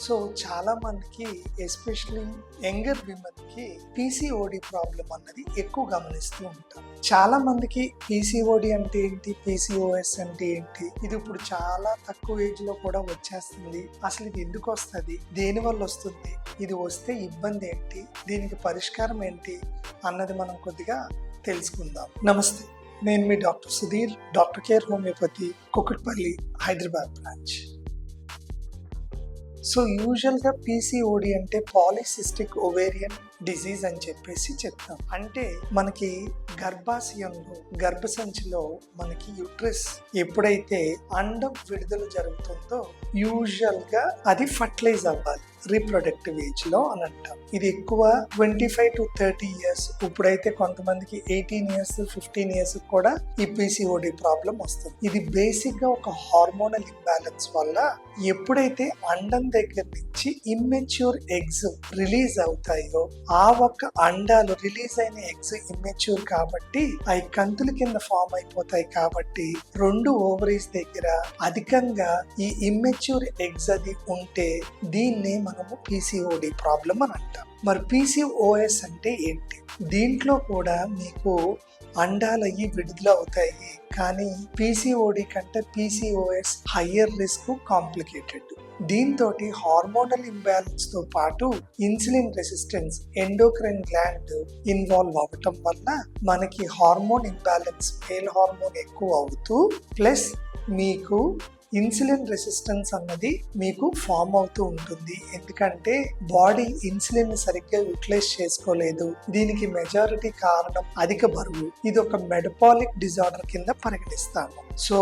So చాలా మందికి especially younger విమెన్కి PCOD problem అన్నది ఎక్కువ గమనిస్తూ ఉంటాం. చాలా మందికి పీసీఓడి అంటే ఏంటి, పీసీఓఎస్ అంటే ఏంటి, ఇది ఇప్పుడు చాలా తక్కువ ఏజ్ లో కూడా వచ్చేస్తుంది. అసలు ఇది ఎందుకు వస్తుంది, దేని వల్ల వస్తుంది, ఇది వస్తే ఇబ్బంది ఏంటి, దీనికి పరిష్కారం ఏంటి అన్నది మనం కొద్దిగా తెలుసుకుందాం. నమస్తే, నేను మీ doctor Sudheer, doctor care homeopathy, Kukatpally, Hyderabad branch. So యూజువల్గా పీసీఓడి అంటే పాలిసిస్టిక్ ఓవేరియన్ డిజీజ్ అని చెప్పేసి చెప్తాం. అంటే మనకి గర్భాశయంలో, గర్భసంచిలో మనకి యూట్రస్ ఎప్పుడైతే అండం విడుదల జరుగుతుందో యూజువల్గా అది ఫర్టిలైజ్ అవ్వాలి రీప్రొడక్టివ్ ఏజ్ లో అని అంటాం. ఇది ఎక్కువ 25 to 30 years, ఇప్పుడైతే కొంతమందికి 18 years 15 years కూడా ఈ పీసీఓడి ప్రాబ్లం వస్తుంది. ఇది బేసిక్ గా ఒక హార్మోనల్ ఇంబ్యాలెన్స్ వల్ల ఎప్పుడైతే అండం దగ్గర నుంచి ఇమ్మెచ్యూర్ ఎగ్స్ రిలీజ్ అవుతాయో, ఆ ఒక్క అండాలు రిలీజ్ అయిన ఎగ్స్ ఇమ్మెచ్యూర్ కాబట్టి అవి కంతుల కింద ఫామ్ అయిపోతాయి. కాబట్టి రెండు ఓవరీస్ దగ్గర అధికంగా ఈ ఇమ్మెచ్యూర్ ఎగ్స్ అది ఉంటే దీన్ని మనము పీసీఓడి ప్రాబ్లం అని అంటాం. మరి పీసీఓఎస్ అంటే ఏంటి? దీంట్లో కూడా మీకు అండాలు అయ్యి విడుదల అవుతాయి, కానీ పీసీఓడి కంటే పీసీఓఎస్ హయ్యర్ రిస్క్, కాంప్లికేటెడ్. దీంతో హార్మోనల్ ఇంబ్యాలెన్స్ తో పాటు insulin resistance, endocrine gland involve అవ్వటం వల్ల మనకి హార్మోన్ ఇంబ్యాలెన్స్, మేల్ హార్మోన్ ఎక్కువ అవుతూ ప్లస్ మీకు ఇన్సులిన్ రెసిస్టెన్స్ అన్నది మీకు ఫామ్ అవుతూ ఉంటుంది. ఎందుకంటే బాడీ ఇన్సులిన్ సరిగ్గా యూటిలైజ్ చేసుకోలేదు. దీనికి మెజారిటీ కారణం అధిక బరువు. ఇది ఒక మెటబాలిక్ డిజార్డర్ కింద పరిగణిస్తాము. సో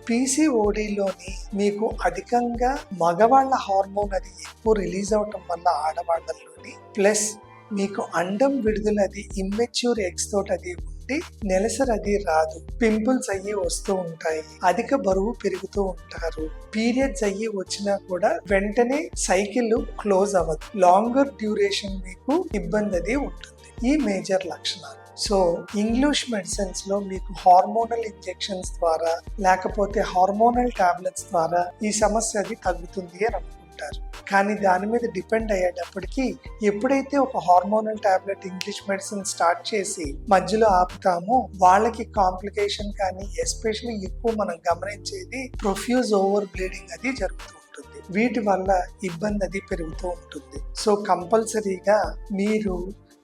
పీసీఓడిలోని మీకు అధికంగా మగవాళ్ళ హార్మోన్ అది ఎక్కువ రిలీజ్ అవటం వల్ల ఆడవాళ్ళలోని, ప్లస్ మీకు అండం విడుదల అది ఇమ్మెచ్యూర్ ఎగ్స్ తోటి అది ఉండి నెలసరి అది రాదు, పింపుల్స్ అయ్యి వస్తూ ఉంటాయి, అధిక బరువు పెరుగుతూ ఉంటారు, పీరియడ్స్ అయ్యి వచ్చినా కూడా వెంటనే సైకిల్ క్లోజ్ అవ్వదు, లాంగర్ డ్యూరేషన్ మీకు ఇబ్బంది అది ఉంటుంది. ఈ మేజర్ లక్షణాలు. సో ఇంగ్లీష్ మెడిసిన్స్ లో మీకు హార్మోనల్ ఇంజెక్షన్స్ ద్వారా లేకపోతే హార్మోనల్ టాబ్లెట్స్ ద్వారా ఈ సమస్య అది తగ్గుతుంది అని అనుకుంటారు. కానీ దాని మీద డిపెండ్ అయ్యేటప్పటికి ఎప్పుడైతే ఒక hormonal tablet English medicine start చేసి మధ్యలో ఆపుతామో వాళ్ళకి కాంప్లికేషన్, కానీ ఎస్పెషల్లీ ఎక్కువ మనం గమనించేది ప్రొఫ్యూజ్ ఓవర్ బ్లీడింగ్ అది జరుగుతూ ఉంటుంది. వీటి వల్ల ఇబ్బంది అది పెరుగుతూ ఉంటుంది. సో కంపల్సరీగా మీరు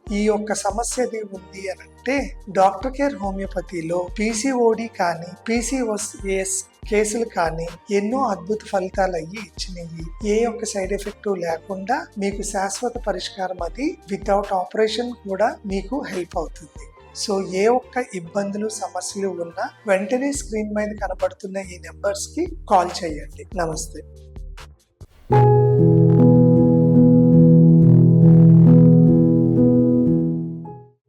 ఈ యొక్క సమస్య ఉంది అని అంటే డాక్టర్ కేర్ హోమియోపతిలో పీసీఓడి కానీ పీసీఓఎస్ కేసులు కానీ ఎన్నో అద్భుత ఫలితాలు అయ్యి ఇచ్చినవి. ఏ ఒక్క సైడ్ ఎఫెక్ట్ లేకుండా మీకు శాశ్వత పరిష్కారం అది వితౌట్ ఆపరేషన్ కూడా మీకు హెల్ప్ అవుతుంది. సో ఏ ఒక్క ఇబ్బందులు, సమస్యలు ఉన్నా వెంటనే స్క్రీన్ మీద కనబడుతున్న ఈ నెంబర్స్ కి కాల్ చేయండి. నమస్తే.